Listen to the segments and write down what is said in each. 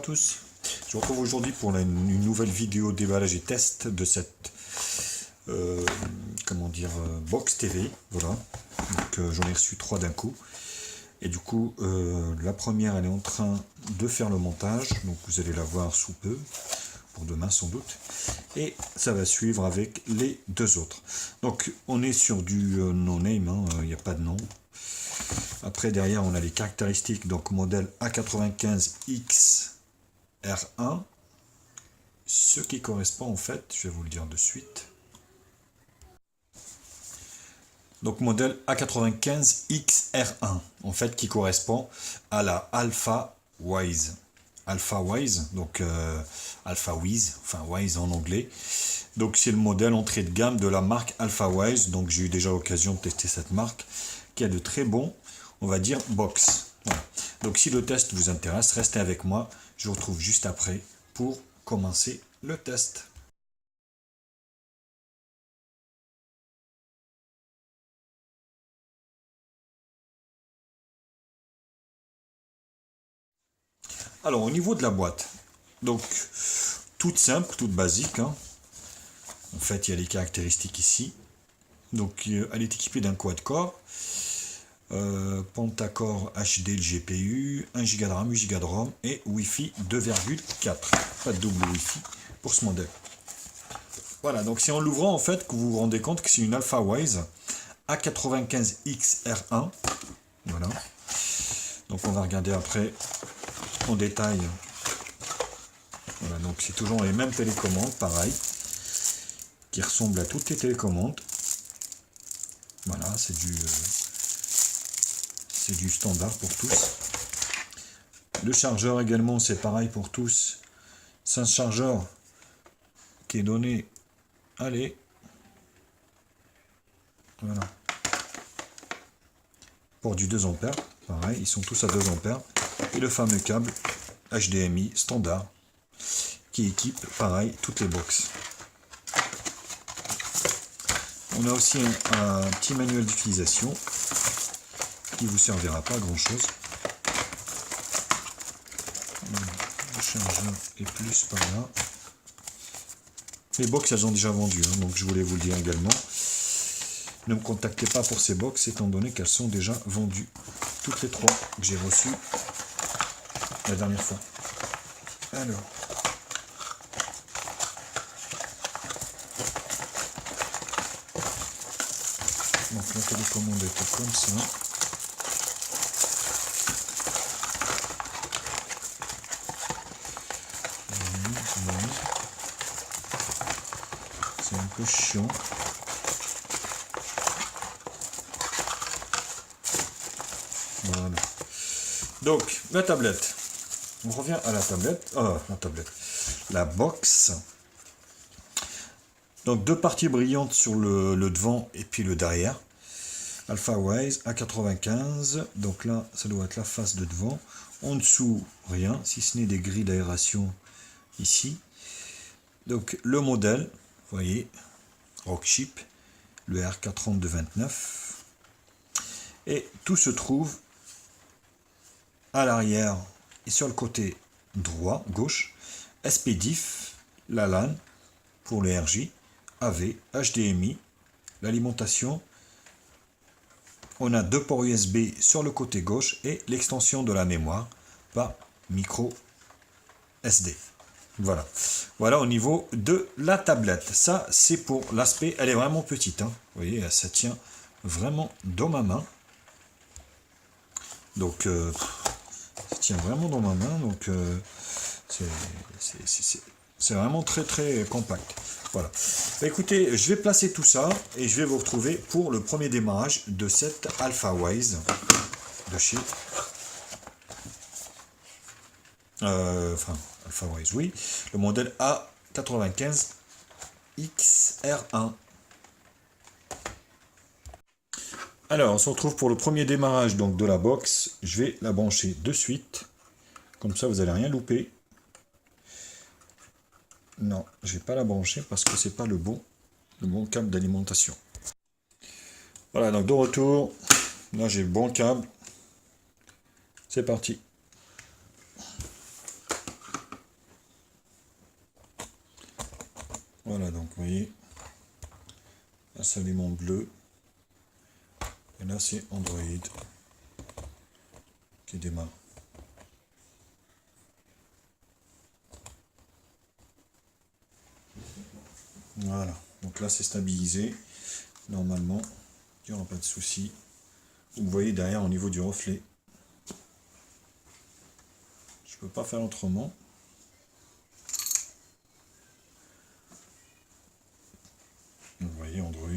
à tous, je vous retrouve aujourd'hui pour une nouvelle vidéo déballage et test de cette box TV, voilà. Donc j'en ai reçu 3 d'un coup, et du coup la première elle est en train de faire le montage, donc vous allez la voir sous peu, pour demain sans doute, et ça va suivre avec les deux autres. Donc on est sur du no-name, il n'y a pas de nom. Après derrière on a les caractéristiques, donc modèle A95XR1, ce qui correspond en fait, je vais vous le dire de suite. Donc modèle A95XR1, en fait, qui correspond à la Alpha Wise. Alpha Wise, donc Alpha Wise, enfin Wise en anglais. Donc c'est le modèle entrée de gamme de la marque Alpha Wise. Donc j'ai eu déjà l'occasion de tester cette marque, qui a de très bons, on va dire, box. Voilà. Donc si le test vous intéresse, restez avec moi. Je vous retrouve juste après pour commencer le test. Alors au niveau de la boîte, donc toute simple, toute basique, hein. En fait il y a les caractéristiques ici. Donc elle est équipée d'un quad-core, Pentacore HD le GPU, 1 Go de RAM, 8 Go de ROM et Wi-Fi 2,4. Pas de double Wi-Fi pour ce modèle. Voilà, donc c'est en l'ouvrant en fait que vous vous rendez compte que c'est une Alpha Wise A95XR1. Voilà. Donc on va regarder après en détail. Voilà, donc c'est toujours les mêmes télécommandes, pareil, qui ressemblent à toutes les télécommandes. Voilà, c'est du standard pour tous. Le chargeur également, c'est pareil pour tous. C'est un chargeur qui est donné, allez, voilà, pour du 2 ampères. Pareil, ils sont tous à 2 ampères. Et le fameux câble HDMI standard qui équipe, pareil, toutes les boxes. On a aussi un petit manuel d'utilisation qui vous servira pas à grand chose. Le chargeur est plus par là. Les box elles ont déjà vendu, hein, donc je voulais vous le dire également. Ne me contactez pas pour ces box étant donné qu'elles sont déjà vendues. Toutes les 3 que j'ai reçues la dernière fois. Alors. Donc la télécommande était comme ça. C'est un peu chiant. Voilà. Donc la tablette. On revient à la tablette. La box. Donc deux parties brillantes sur le devant et puis le derrière. Alpha Wise A95. Donc là, ça doit être la face de devant. En dessous, rien, si ce n'est des grilles d'aération ici. Donc le modèle, vous voyez, Rockchip, le RK3229. Et tout se trouve à l'arrière et sur le côté droit, gauche, SPDIF, la LAN pour les RJ, AV, HDMI, l'alimentation. On a 2 ports USB sur le côté gauche et l'extension de la mémoire par micro SD. Voilà. Voilà au niveau de la tablette. Ça, c'est pour l'aspect. Elle est vraiment petite, hein. Vous voyez, ça tient vraiment dans ma main. Donc, ça tient vraiment dans ma main. Donc, c'est vraiment très très compact. Voilà. Bah, écoutez, je vais placer tout ça et je vais vous retrouver pour le premier démarrage de cette Alpha Wise de chez Alpha Wise, oui, le modèle A95XR1. Alors, on se retrouve pour le premier démarrage donc de la box. Je vais la brancher de suite, comme ça vous n'allez rien louper. Non, je ne vais pas la brancher parce que c'est pas le bon câble d'alimentation. Voilà, donc de retour. Là, j'ai le bon câble. C'est parti. Voilà, donc vous voyez, là ça lui montre bleu. Et là c'est Android qui démarre. Voilà, donc là c'est stabilisé. Normalement, il n'y aura pas de souci. Vous voyez derrière au niveau du reflet. Je peux pas faire autrement. Vous voyez Android.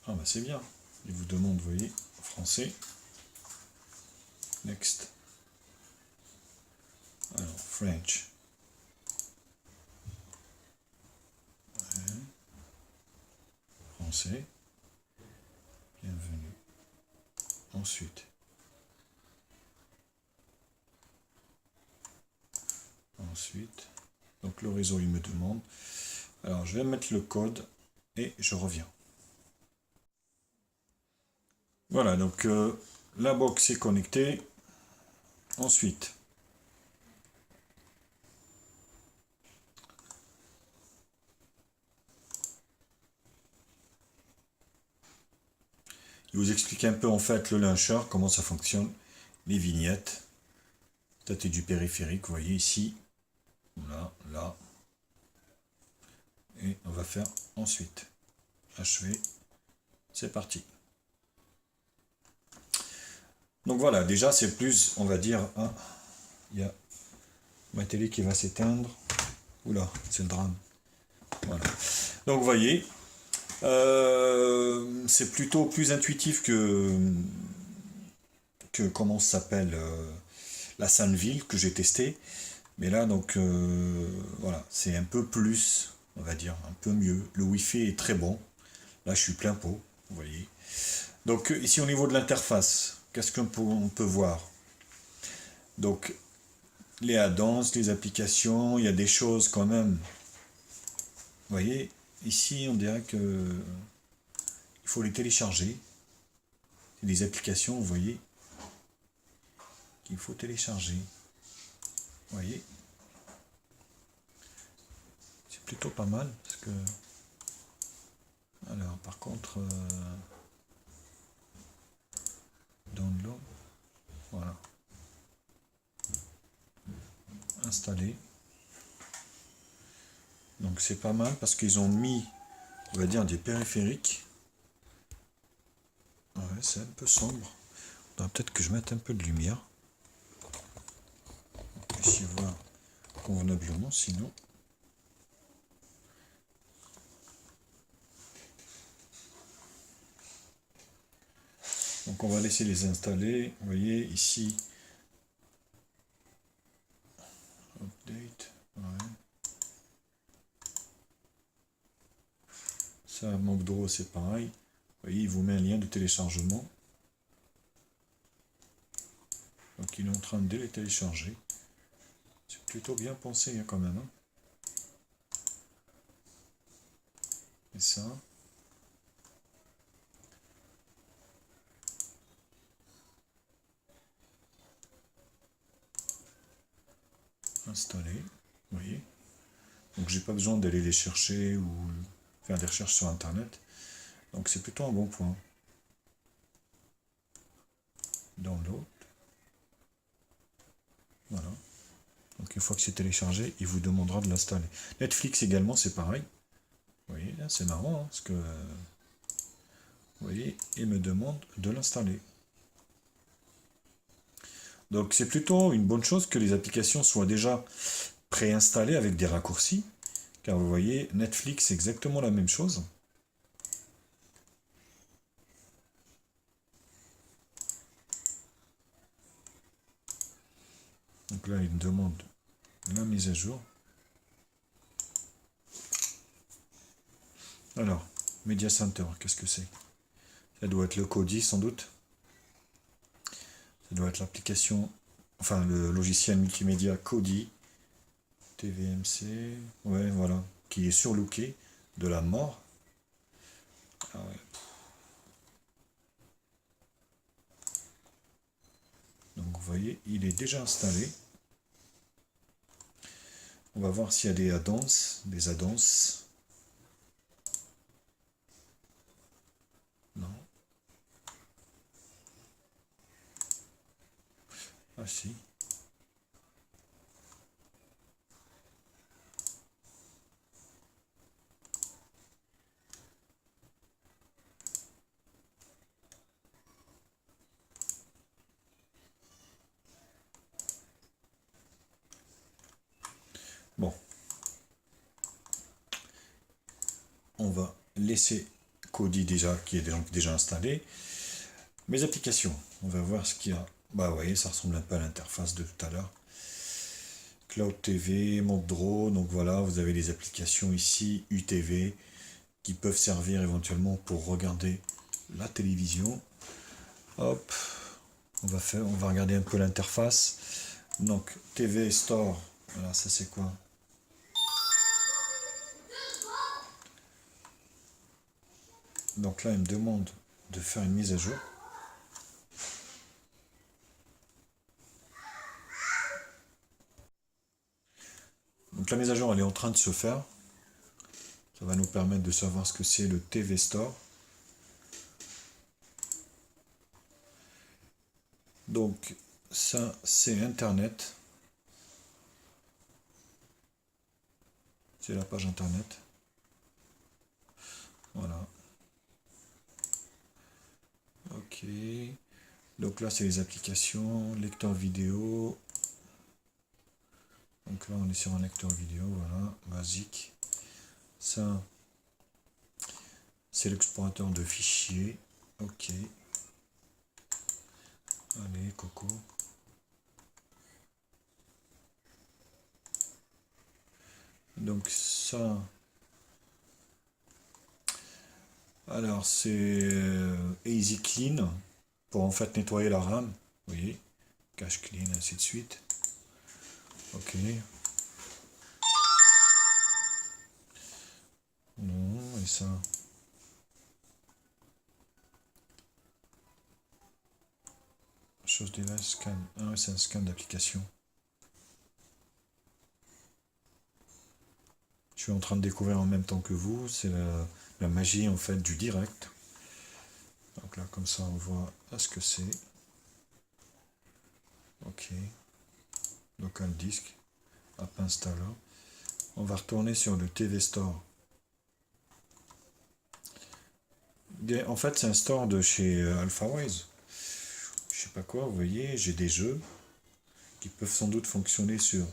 Ah bah c'est bien. Il vous demande, vous voyez, français. Next. Alors, French. Ouais. Français. Bienvenue. Ensuite. Ensuite. Donc le réseau il me demande. Alors je vais mettre le code et je reviens. Voilà, donc la box est connectée. Ensuite. Il vous explique un peu en fait le launcher, comment ça fonctionne, les vignettes. Tâter du périphérique, vous voyez ici. Là, là. Et on va faire ensuite. Achever. C'est parti. Donc voilà, déjà c'est plus, on va dire, ah, il y a ma télé qui va s'éteindre. Oula, c'est le drame. Voilà. Donc vous voyez, c'est plutôt plus intuitif que comment ça s'appelle la Sainte-Ville que j'ai testé. Mais là, donc, voilà, c'est un peu plus, on va dire, un peu mieux. Le Wi-Fi est très bon. Là, je suis plein pot, vous voyez. Donc, ici, au niveau de l'interface, qu'est-ce qu'on peut voir? Donc, les add-ons, les applications, il y a des choses quand même. Vous voyez, ici, on dirait que il faut les télécharger. C'est des applications, vous voyez, qu'il faut télécharger. Vous voyez, c'est plutôt pas mal parce que. Alors, par contre, download, voilà, installer. Donc c'est pas mal parce qu'ils ont mis, on va dire, des périphériques. Ouais, c'est un peu sombre. Peut-être que je mette un peu de lumière. On puisse y voir convenablement, sinon. Donc on va laisser les installer. Vous voyez ici. Update. Ouais. Ça, Mockdraw, c'est pareil. Vous voyez, il vous met un lien de téléchargement. Donc il est en train de les télécharger. C'est plutôt bien pensé hein, quand même. Hein. Et ça. Installer. Vous voyez. Donc j'ai pas besoin d'aller les chercher ou faire des recherches sur internet. Donc c'est plutôt un bon point. Download. Voilà. Donc une fois que c'est téléchargé, il vous demandera de l'installer. Netflix également, c'est pareil. Vous voyez, c'est marrant, hein, parce que vous voyez, il me demande de l'installer. Donc c'est plutôt une bonne chose que les applications soient déjà préinstallées avec des raccourcis. Car vous voyez, Netflix, c'est exactement la même chose. Donc là, il me demande la mise à jour. Alors, Media Center, qu'est-ce que c'est? Ça doit être le Kodi sans doute. Ça doit être l'application, enfin le logiciel multimédia Kodi. TVMC, ouais, voilà, qui est surlooké de la mort. Ah ouais. Donc vous voyez, il est déjà installé. On va voir s'il y a des add-ons, Non. Ah si. Bon. On va laisser Kodi déjà, qui est déjà installé. Mes applications, on va voir ce qu'il y a. Bah vous voyez, ça ressemble un peu à l'interface de tout à l'heure. Cloud TV, Mondraw, donc voilà, vous avez les applications ici, UTV, qui peuvent servir éventuellement pour regarder la télévision. Hop, on va regarder un peu l'interface. Donc TV Store, voilà, ça c'est quoi? Donc là, il me demande de faire une mise à jour. Donc la mise à jour, elle est en train de se faire. Ça va nous permettre de savoir ce que c'est le TV Store. Donc ça, c'est Internet. C'est la page Internet. Voilà. Ok. Donc là, c'est les applications, lecteur vidéo. Donc là, on est sur un lecteur vidéo, voilà, basique. Ça, c'est l'explorateur de fichiers. Ok. Allez, coco. Donc ça, alors c'est Easy Clean pour en fait nettoyer la RAM. Vous voyez, cache clean, ainsi de suite. Ok. Non, et ça. Chose device scan. Ah ouais, c'est un scan d'application. Je suis en train de découvrir en même temps que vous. C'est la magie en fait du direct. Donc là, comme ça, on voit ce que c'est. Ok. Local disk. App installer. On va retourner sur le TV Store. En fait, c'est un store de chez AlphaWise. Je sais pas quoi, vous voyez, j'ai des jeux qui peuvent sans doute fonctionner sur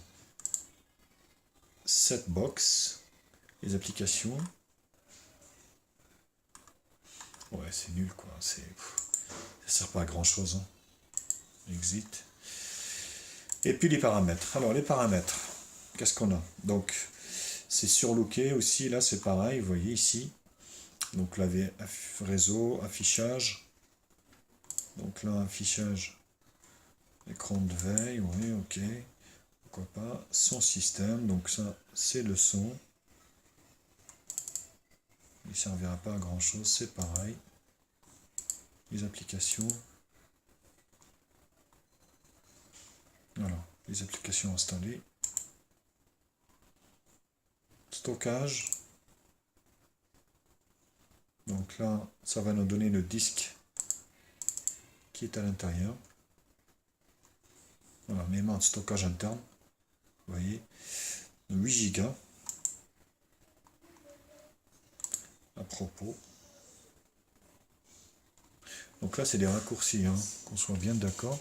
cette box. Les applications. Ouais, c'est nul quoi. Ça sert pas à grand chose. Hein. Exit. Et puis les paramètres. Alors les paramètres, qu'est-ce qu'on a? Donc c'est surlooké aussi, là c'est pareil, vous voyez ici. Donc là, réseau, affichage. Donc là, affichage, écran de veille, oui, ok. Pourquoi pas. Son système, donc ça c'est le son. Il ne servira pas à grand chose, c'est pareil. Les applications. Voilà, les applications installées. Stockage. Donc là, ça va nous donner le disque qui est à l'intérieur. Voilà, mémoire de stockage interne. Vous voyez, 8 Go. À propos. Donc là, c'est des raccourcis, hein, qu'on soit bien d'accord.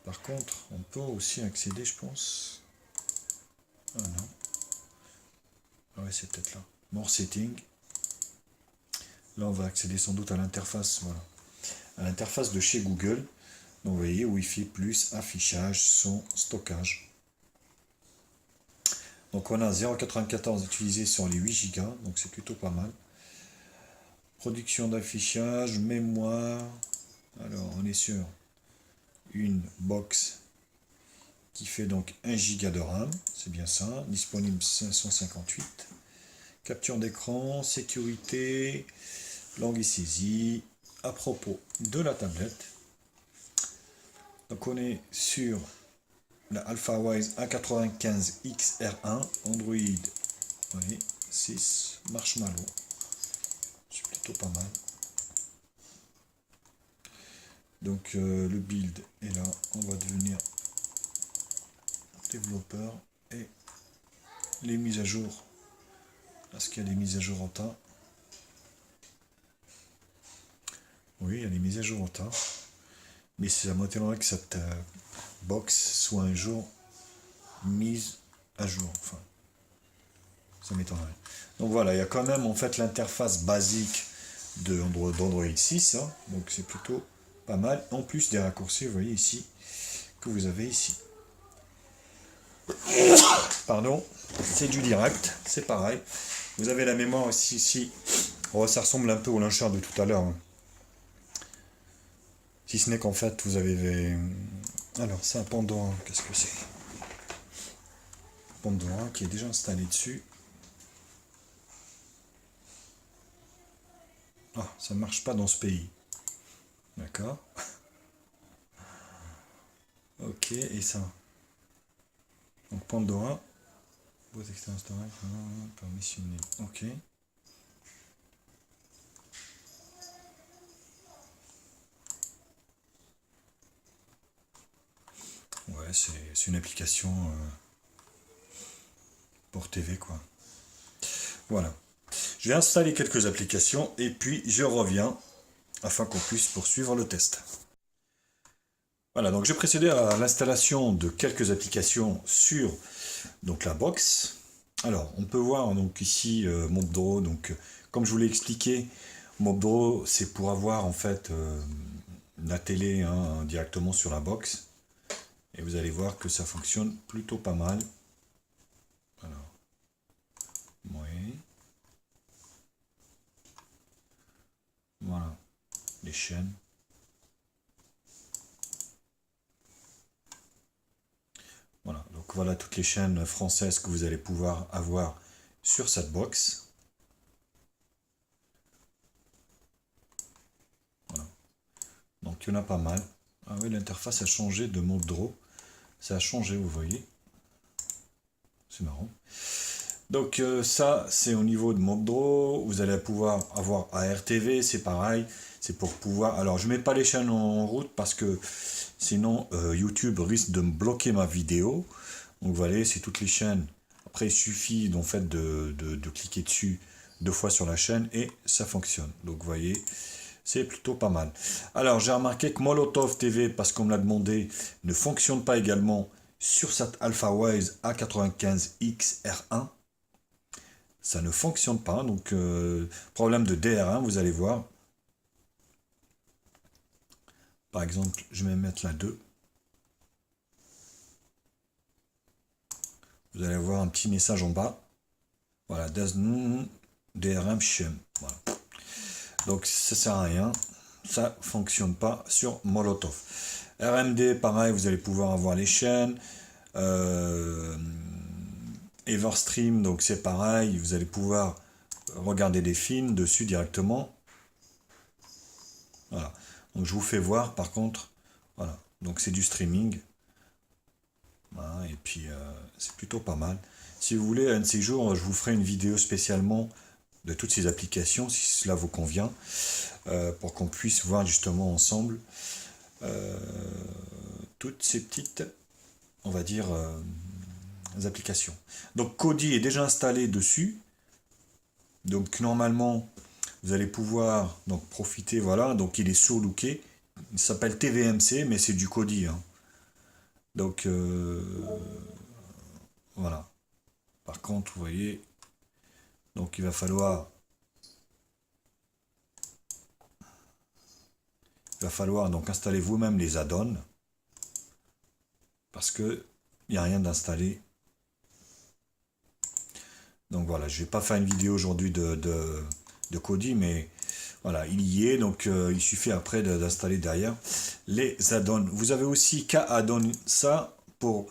Par contre, on peut aussi accéder, je pense. Ah non. Ah ouais, c'est peut-être là. More setting. Là, on va accéder sans doute à l'interface, voilà. À l'interface de chez Google. Donc, vous voyez, Wi-Fi plus affichage, son, stockage. Donc, on a 0,94 utilisé sur les 8 Go, donc c'est plutôt pas mal. Production d'affichage, mémoire. Alors, on est sur une box qui fait donc 1 Go de RAM, c'est bien ça, disponible 558. Capture d'écran, sécurité, langue et saisie. À propos de la tablette, donc on est sur la AlphaWise A95 XR1, Android, oui, 6, Marshmallow. C'est plutôt pas mal. Donc le build est là, on va devenir développeur et les mises à jour. Est-ce qu'il y a des mises à jour en tas? Oui, il y a des mises à jour en tas. Mais ça m'étonnerait que cette box soit un jour mise à jour. Enfin, ça m'étonnerait. Donc voilà, il y a quand même en fait l'interface basique d'Android 6. Hein, donc c'est plutôt pas mal. En plus des raccourcis, vous voyez ici, que vous avez ici. Pardon, c'est du direct, c'est pareil. Vous avez la mémoire aussi ici. Oh, ça ressemble un peu au launcher de tout à l'heure. Hein. Si ce n'est qu'en fait, vous avez... Alors, c'est un Pandora, qu'est-ce que c'est? Pandora qui est déjà installé dessus. Ah, ça ne marche pas dans ce pays. D'accord. Ok, et ça. Donc Pandora. Vos extérieurs storage, permissionné. Ok. Ouais, c'est une application pour TV, quoi. Voilà. Je vais installer quelques applications et puis je reviens afin qu'on puisse poursuivre le test. Voilà, donc j'ai procédé à l'installation de quelques applications sur donc, la box. Alors, on peut voir donc ici Mobdraw. Donc, comme je vous l'ai expliqué, Mobdraw, c'est pour avoir en fait la télé hein, directement sur la box. Et vous allez voir que ça fonctionne plutôt pas mal. Alors, oui. Voilà, les chaînes. Voilà, donc voilà toutes les chaînes françaises que vous allez pouvoir avoir sur cette box. Voilà. Donc il y en a pas mal. Ah oui, l'interface a changé de Mobdraw. Ça a changé, vous voyez. C'est marrant. Donc ça, c'est au niveau de Mobdraw. Vous allez pouvoir avoir ARTV, c'est pareil. C'est pour pouvoir... Alors, je mets pas les chaînes en route parce que sinon, YouTube risque de me bloquer ma vidéo. Donc, vous voyez, c'est toutes les chaînes. Après, il suffit en fait de cliquer dessus 2 fois sur la chaîne et ça fonctionne. Donc, vous voyez, c'est plutôt pas mal. Alors, j'ai remarqué que Molotov TV, parce qu'on me l'a demandé, ne fonctionne pas également sur cette AlphaWise A95XR1. Ça ne fonctionne pas, donc problème de DR1, vous allez voir. Par exemple, je vais mettre la 2. Vous allez voir un petit message en bas. Voilà, DRM Shem. Voilà. Donc ça sert à rien. Ça fonctionne pas sur Molotov. RMD, pareil, vous allez pouvoir avoir les chaînes. Everstream, donc c'est pareil, vous allez pouvoir regarder des films dessus directement. Voilà. Donc je vous fais voir par contre. Voilà. Donc c'est du streaming. Voilà. Et puis c'est plutôt pas mal. Si vous voulez, un de ces jours, je vous ferai une vidéo spécialement de toutes ces applications, si cela vous convient, pour qu'on puisse voir justement ensemble toutes ces petites, on va dire, applications. Donc Kodi est déjà installé dessus. Donc normalement, vous allez pouvoir donc profiter, voilà, donc il est sous-looké. Il s'appelle TVMC, mais c'est du Kodi. Hein. Donc voilà. Par contre, vous voyez, donc il va falloir donc installer vous-même les add-ons parce que il n'y a rien d'installé. Donc voilà, je vais pas faire une vidéo aujourd'hui de Kodi, mais voilà, il y est, donc il suffit après d'installer derrière les add-ons. Vous avez aussi qu'à add-on ça pour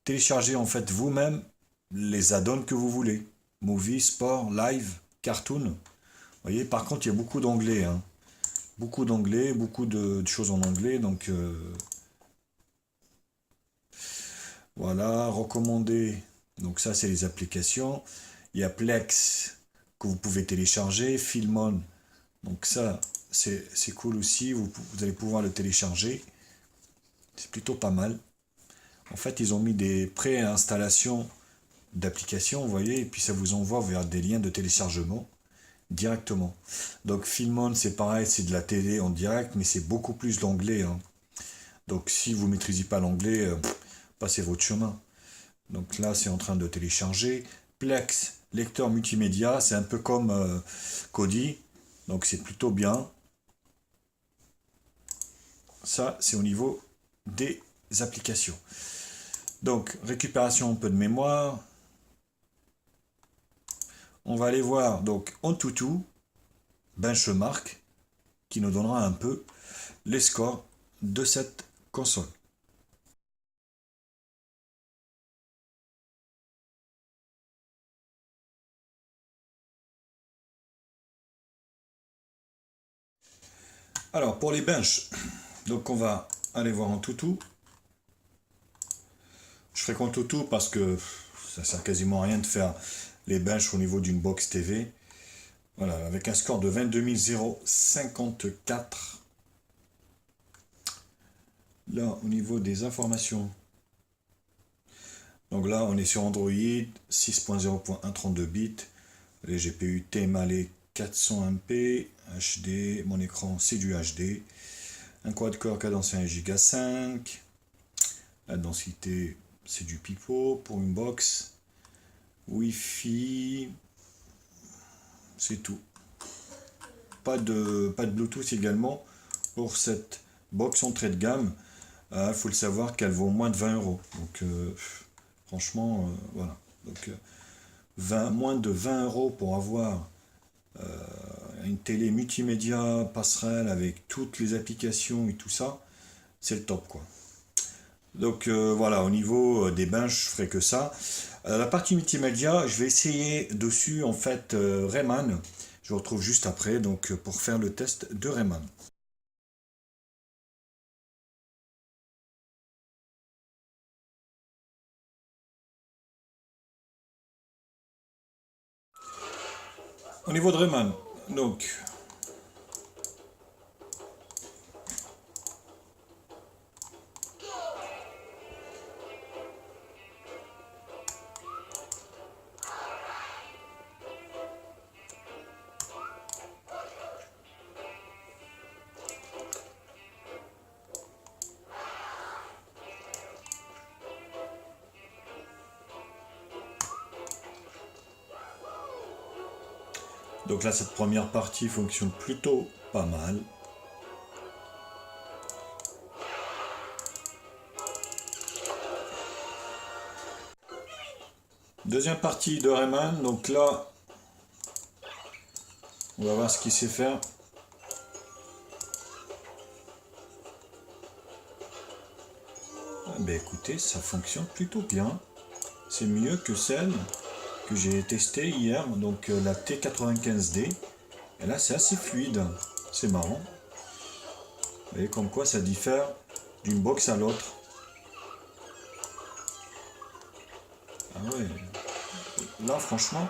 télécharger en fait vous-même les add-ons que vous voulez. Movie, sport, live, cartoon. Vous voyez, par contre, il y a beaucoup d'anglais. Hein. Beaucoup d'anglais, beaucoup de choses en anglais, donc Voilà, recommandé. Donc ça, c'est les applications. Il y a Plex que vous pouvez télécharger. Filmon. Donc ça, c'est cool aussi. Vous allez pouvoir le télécharger. C'est plutôt pas mal. En fait, ils ont mis des pré-installations d'applications, vous voyez, et puis ça vous envoie vers des liens de téléchargement directement. Donc Filmon, c'est pareil, c'est de la télé en direct, mais c'est beaucoup plus l'anglais, hein. Donc si vous ne maîtrisez pas l'anglais, passez votre chemin. Donc là, c'est en train de télécharger. Plex, lecteur multimédia, c'est un peu comme Kodi. Donc c'est plutôt bien. Ça, c'est au niveau des applications. Donc, récupération un peu de mémoire. On va aller voir donc AnTuTu, benchmark, qui nous donnera un peu les scores de cette console. Alors, pour les benches, donc on va aller voir AnTuTu. Je fréquente AnTuTu parce que ça sert quasiment à rien de faire les benches au niveau d'une box TV. Voilà, avec un score de 22 054. Là, au niveau des informations, donc là, on est sur Android 6.0.132 bits. Les GPU TMALE 400MP, HD, mon écran c'est du HD. Un quad-core cadencé 1 Go 5. La densité c'est du pipeau pour une box. Wi-Fi, c'est tout. Pas de Bluetooth également pour cette box entrée de gamme. Il faut le savoir qu'elle vaut moins de 20 euros. Donc franchement, voilà. Donc moins de 20 euros pour avoir une télé multimédia passerelle avec toutes les applications et tout ça, c'est le top quoi. Donc voilà, au niveau des bains, je ferai que ça. La partie multimédia, je vais essayer dessus en fait Rayman. Je vous retrouve juste après donc pour faire le test de Rayman. Au niveau de Rayman, donc là cette première partie fonctionne plutôt pas mal. Deuxième partie de Rayman, donc là on va voir ce qu'il sait faire. Ben écoutez, ça fonctionne plutôt bien. C'est mieux que celle que j'ai testée hier, donc la T95D. Et là, c'est assez fluide. C'est marrant. Vous voyez comme quoi ça diffère d'une box à l'autre. Ah ouais. Là, franchement.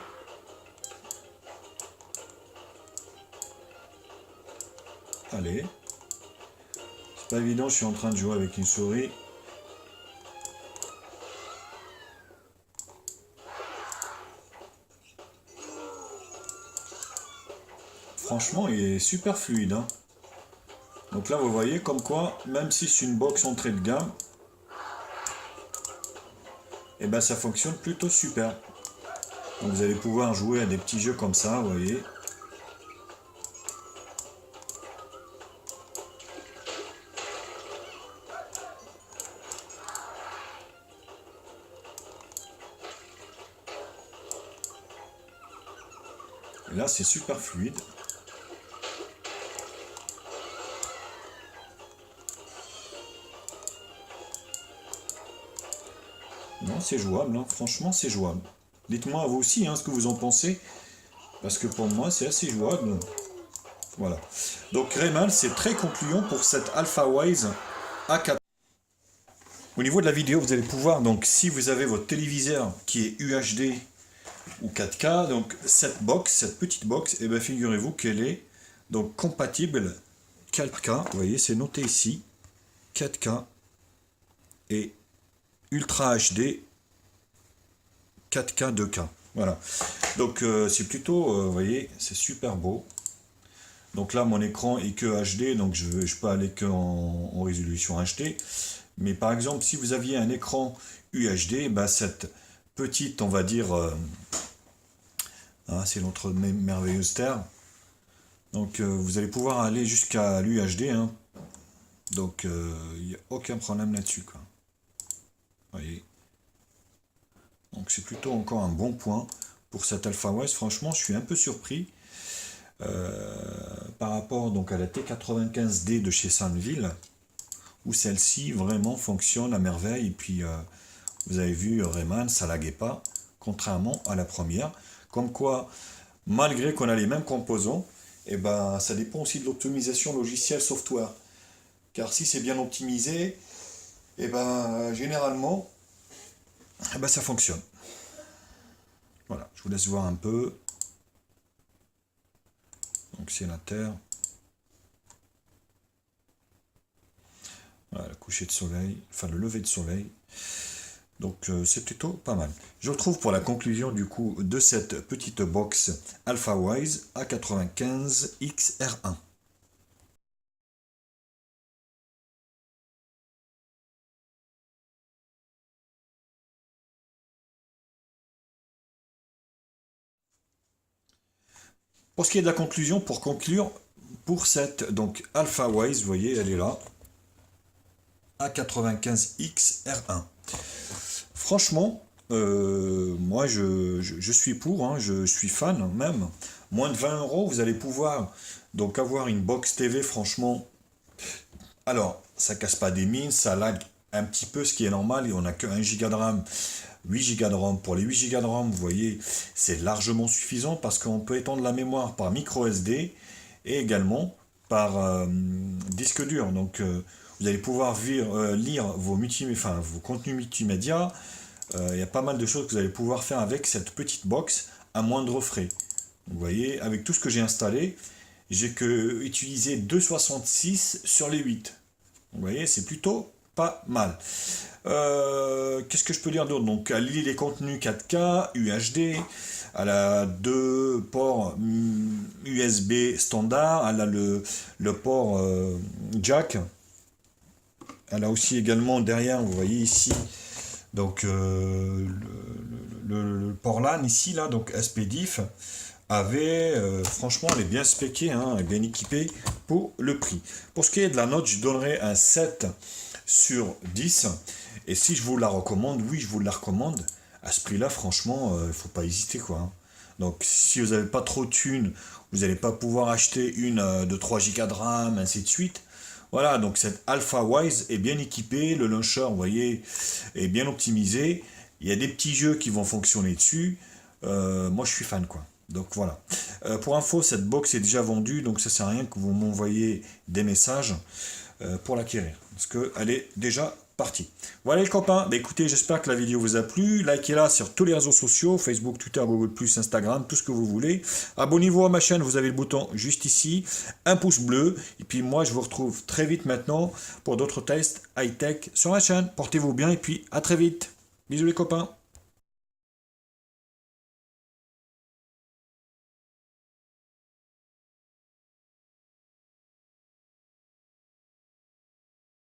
Allez. C'est pas évident, je suis en train de jouer avec une souris. Franchement, il est super fluide, hein. Donc là, vous voyez comme quoi, même si c'est une box entrée de gamme, et ben ça fonctionne plutôt super. Donc vous allez pouvoir jouer à des petits jeux comme ça, vous voyez. Et là, c'est super fluide. Non, c'est jouable, hein. Franchement, c'est jouable. Dites-moi vous aussi hein, ce que vous en pensez, parce que pour moi, c'est assez jouable. Voilà. Donc Rayman, c'est très concluant pour cette AlphaWise A4. Au niveau de la vidéo, vous allez pouvoir, donc si vous avez votre téléviseur qui est UHD ou 4K, donc cette box, cette petite box, et bien figurez-vous qu'elle est donc compatible 4K, vous voyez, c'est noté ici, 4K et Ultra HD 4K 2K. Voilà. Donc c'est plutôt, vous voyez, c'est super beau. Donc là, mon écran est que HD, donc je peux aller que en résolution HD. Mais par exemple, si vous aviez un écran UHD, bah cette petite, on va dire, c'est notre merveilleuse terre. Donc vous allez pouvoir aller jusqu'à l'UHD, hein. Donc il n'y a aucun problème là-dessus, quoi. Voyez. Donc c'est plutôt encore un bon point pour cette AlphaWise. Franchement, je suis un peu surpris par rapport donc à la T95D de chez Sunville, où celle-ci vraiment fonctionne à merveille. Et puis vous avez vu, Rayman, ça laguait pas, contrairement à la première. Comme quoi, malgré qu'on a les mêmes composants, et ben ça dépend aussi de l'optimisation logicielle software. Car si c'est bien optimisé, et ben généralement, eh ben, ça fonctionne. Voilà, je vous laisse voir un peu. Donc c'est la Terre. Voilà, le coucher de soleil, enfin le lever de soleil. Donc c'est plutôt pas mal. Je retrouve pour la conclusion du coup de cette petite box AlphaWise A95XR1. Pour ce qui est de la conclusion, pour conclure, pour cette donc AlphaWise, vous voyez, elle est là, A95XR1. Franchement, moi je suis pour, hein, je suis fan même. Moins de 20 euros, vous allez pouvoir donc avoir une box TV, franchement. Alors, ça casse pas des mines, ça lag un petit peu, ce qui est normal, et on n'a que 1 Go de RAM, 8 Go de RAM. Pour les 8 Go de RAM, vous voyez, c'est largement suffisant parce qu'on peut étendre la mémoire par micro SD et également par disque dur. Donc, vous allez pouvoir lire vos contenus multimédia. Il y a pas mal de choses que vous allez pouvoir faire avec cette petite box à moindre frais. Vous voyez, avec tout ce que j'ai installé, j'ai que utilisé 2,66 sur les 8. Vous voyez, c'est plutôt pas mal. Qu'est-ce que je peux dire d'autre? Donc, elle lit les contenus 4K, UHD, elle a deux ports USB standard, elle a le port jack. Elle a aussi également derrière, vous voyez ici, donc le port LAN ici, là, donc SPDIF, avait, franchement, elle est bien spéquée, hein, elle est bien équipée pour le prix. Pour ce qui est de la note, je donnerai un 7 sur 10. Et si je vous la recommande, oui, je vous la recommande. À ce prix-là, franchement, il ne faut pas hésiter, quoi, hein. Donc, si vous n'avez pas trop de thunes, vous n'allez pas pouvoir acheter une de 3 Go de RAM, ainsi de suite. Voilà, donc cette AlphaWise est bien équipée, le launcher, vous voyez, est bien optimisé. Il y a des petits jeux qui vont fonctionner dessus. Moi, je suis fan, quoi. Donc voilà. Pour info, cette box est déjà vendue, donc ça sert à rien que vous m'envoyez des messages pour l'acquérir, parce qu'elle est déjà partie. Voilà les copains, bah, écoutez, j'espère que la vidéo vous a plu. Likez-la sur tous les réseaux sociaux, Facebook, Twitter, Google+, Instagram, tout ce que vous voulez. Abonnez-vous à ma chaîne, vous avez le bouton juste ici, un pouce bleu. Et puis moi, je vous retrouve très vite maintenant pour d'autres tests high-tech sur la chaîne. Portez-vous bien et puis à très vite. Bisous les copains.